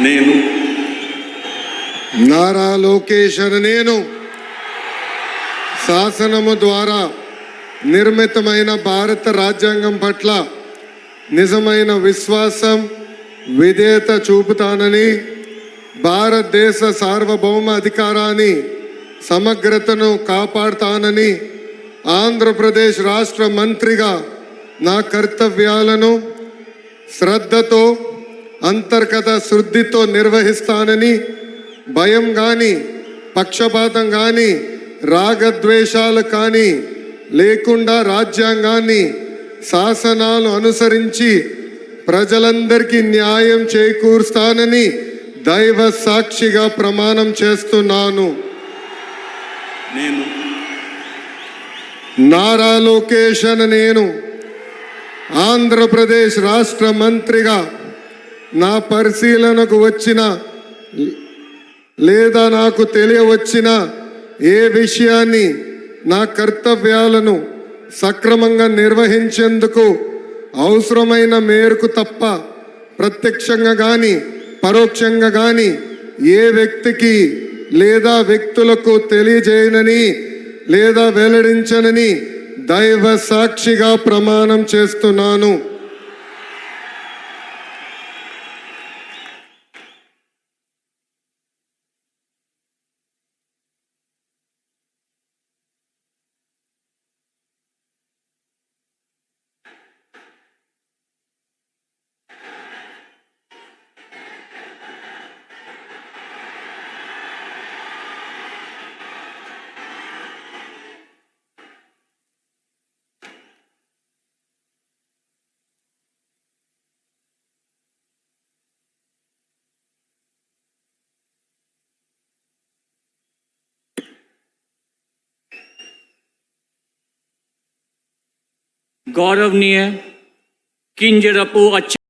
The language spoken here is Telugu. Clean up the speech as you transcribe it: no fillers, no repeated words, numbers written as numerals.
నేను నారా లోకేష్ అనే నేను శాసనము ద్వారా నిర్మితమైన భారత రాజ్యాంగం పట్ల నిజమైన విశ్వాసం విధేయత చూపుతానని, భారతదేశ సార్వభౌమ అధికారాన్ని సమగ్రతను కాపాడుతానని, ఆంధ్రప్రదేశ్ రాష్ట్ర మంత్రిగా నా కర్తవ్యాలను శ్రద్ధతో అంతర్గత శుద్ధితో నిర్వహిస్తానని, భయం కానీ పక్షపాతం కానీ రాగద్వేషాలు కానీ లేకుండా రాజ్యాంగాన్ని శాసనాలు అనుసరించి ప్రజలందరికీ న్యాయం చేకూరుస్తానని దైవ సాక్షిగా ప్రమాణం చేస్తున్నాను. నేను నారా లోకేష్ అనే నేను ఆంధ్రప్రదేశ్ రాష్ట్ర మంత్రిగా నా పరిశీలనకు వచ్చిన లేదా నాకు తెలియవచ్చిన ఏ విషయాన్ని నా కర్తవ్యాలను సక్రమంగా నిర్వహించేందుకు అవసరమైన మేరకు తప్ప ప్రత్యక్షంగా కానీ పరోక్షంగా కానీ ఏ వ్యక్తికి లేదా వ్యక్తులకు తెలియజేయనని లేదా వెల్లడించనని దైవ సాక్షిగా ప్రమాణం చేస్తున్నాను. गौरवनीय किंजरपो